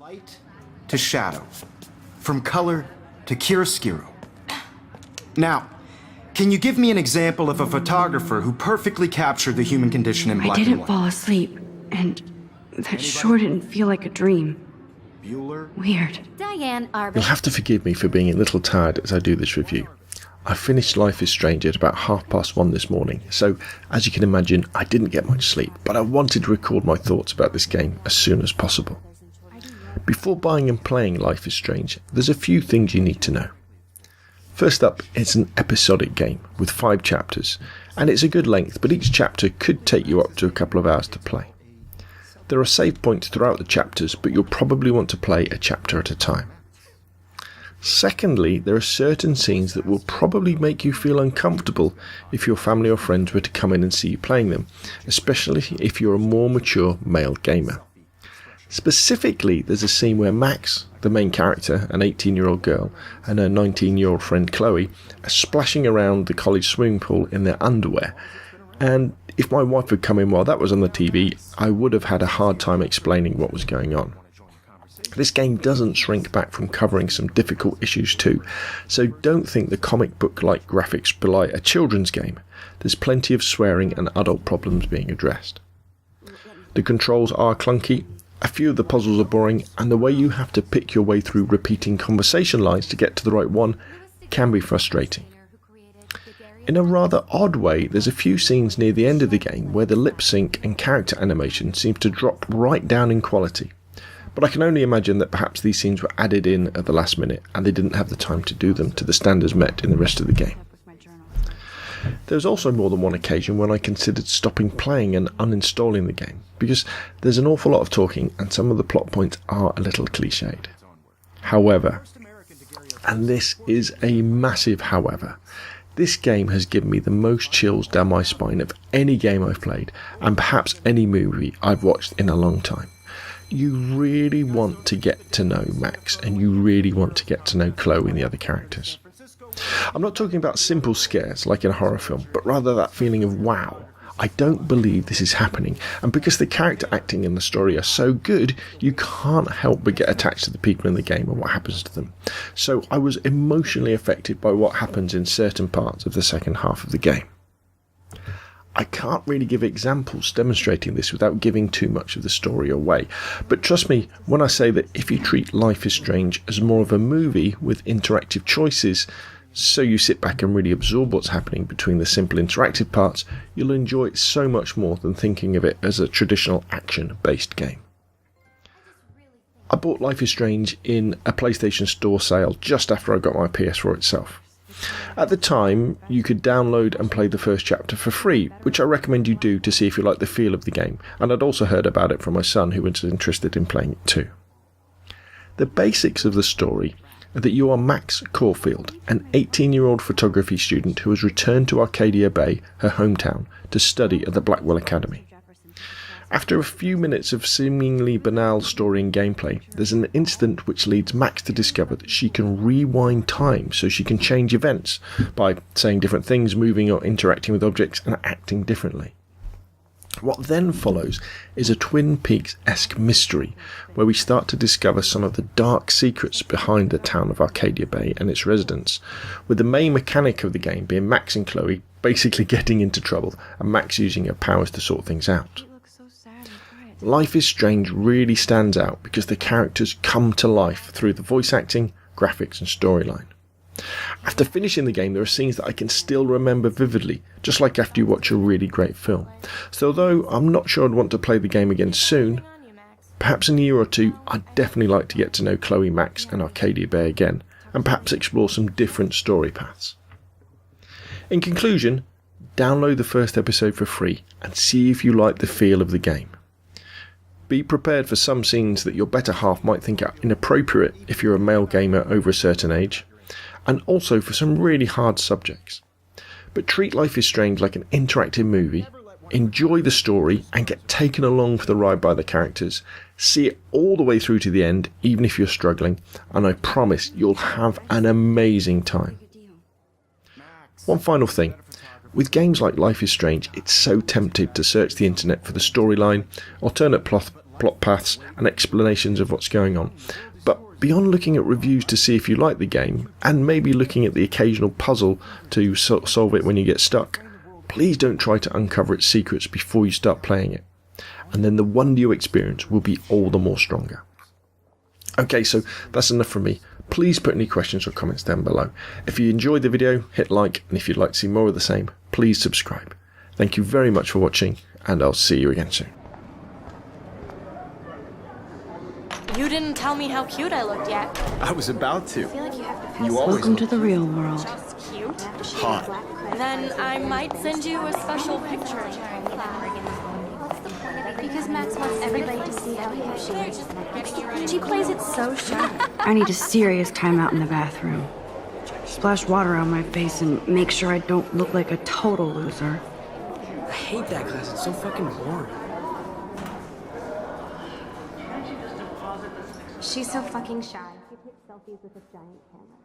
Light to shadow, from color to chiaroscuro. Now, can you give me an example of a photographer who perfectly captured the human condition in black and I didn't white? fall asleep, and that sure didn't feel like a dream. Bueller? Weird. Diane Arbor. You'll have to forgive me for being a little tired as I do this review. I finished Life is Strange at about 1:30 this morning, so as you can imagine I didn't get much sleep, but I wanted to record my thoughts about this game as soon as possible. Before buying and playing Life is Strange, there's a few things you need to know. First up, it's an episodic game with 5 chapters, and it's a good length, but each chapter could take you up to a couple of hours to play. There are save points throughout the chapters, but you'll probably want to play a chapter at a time. Secondly, there are certain scenes that will probably make you feel uncomfortable if your family or friends were to come in and see you playing them, especially if you're a more mature male gamer. Specifically, there's a scene where Max, the main character, an 18-year-old girl, and her 19-year-old friend Chloe are splashing around the college swimming pool in their underwear, and if my wife had come in while that was on the TV, I would have had a hard time explaining what was going on. This game doesn't shrink back from covering some difficult issues too, so don't think the comic book-like graphics belie a children's game. There's plenty of swearing and adult problems being addressed. The controls are clunky, a few of the puzzles are boring, and the way you have to pick your way through repeating conversation lines to get to the right one can be frustrating. In a rather odd way, there's a few scenes near the end of the game where the lip sync and character animation seems to drop right down in quality. But I can only imagine that perhaps these scenes were added in at the last minute and they didn't have the time to do them to the standards met in the rest of the game. There was also more than one occasion when I considered stopping playing and uninstalling the game, because there's an awful lot of talking and some of the plot points are a little cliched. However, and this is a massive however, this game has given me the most chills down my spine of any game I've played, and perhaps any movie I've watched in a long time. You really want to get to know Max, and you really want to get to know Chloe and the other characters. I'm not talking about simple scares like in a horror film, but rather that feeling of wow, I don't believe this is happening, and because the character acting and the story are so good, you can't help but get attached to the people in the game and what happens to them. So I was emotionally affected by what happens in certain parts of the second half of the game. I can't really give examples demonstrating this without giving too much of the story away, but trust me when I say that if you treat Life is Strange as more of a movie with interactive choices, so you sit back and really absorb what's happening between the simple interactive parts, you'll enjoy it so much more than thinking of it as a traditional action-based game. I bought Life is Strange in a PlayStation Store sale just after I got my PS4 itself. At the time, you could download and play the first chapter for free, which I recommend you do to see if you like the feel of the game, and I'd also heard about it from my son who was interested in playing it too. The basics of the story are that you are Max Caulfield, an 18-year-old photography student who has returned to Arcadia Bay, her hometown, to study at the Blackwell Academy. After a few minutes of seemingly banal story and gameplay, there's an incident which leads Max to discover that she can rewind time so she can change events by saying different things, moving or interacting with objects and acting differently. What then follows is a Twin Peaks-esque mystery where we start to discover some of the dark secrets behind the town of Arcadia Bay and its residents, with the main mechanic of the game being Max and Chloe basically getting into trouble and Max using her powers to sort things out. Life is Strange really stands out because the characters come to life through the voice acting, graphics and storyline. After finishing the game, there are scenes that I can still remember vividly, just like after you watch a really great film. So although I'm not sure I'd want to play the game again soon, perhaps in a year or two I'd definitely like to get to know Chloe, Max and Arcadia Bay again, and perhaps explore some different story paths. In conclusion, download the first episode for free and see if you like the feel of the game. Be prepared for some scenes that your better half might think are inappropriate if you're a male gamer over a certain age, and also for some really hard subjects. But treat Life is Strange like an interactive movie, enjoy the story and get taken along for the ride by the characters, see it all the way through to the end even if you're struggling, and I promise you'll have an amazing time. One final thing. With games like Life is Strange, it's so tempting to search the internet for the storyline, alternate plot paths, and explanations of what's going on. But beyond looking at reviews to see if you like the game, and maybe looking at the occasional puzzle to solve it when you get stuck, please don't try to uncover its secrets before you start playing it. And then the wonder you experience will be all the more stronger. Okay, so that's enough from me. Please put any questions or comments down below. If you enjoyed the video, hit like, and if you'd like to see more of the same, please subscribe. Thank you very much for watching, and I'll see you again soon. You didn't tell me how cute I looked yet. I was about to. I feel like you have to You always Welcome to the real world. just cute. hot. Then I might send you a special picture. Because Max wants everybody to see how hip she is. She plays it so sharp. I need a serious timeout in the bathroom. Splash water on my face and make sure I don't look like a total loser. I hate that class. It's so fucking boring. She's so fucking shy. She takes selfies with a giant camera.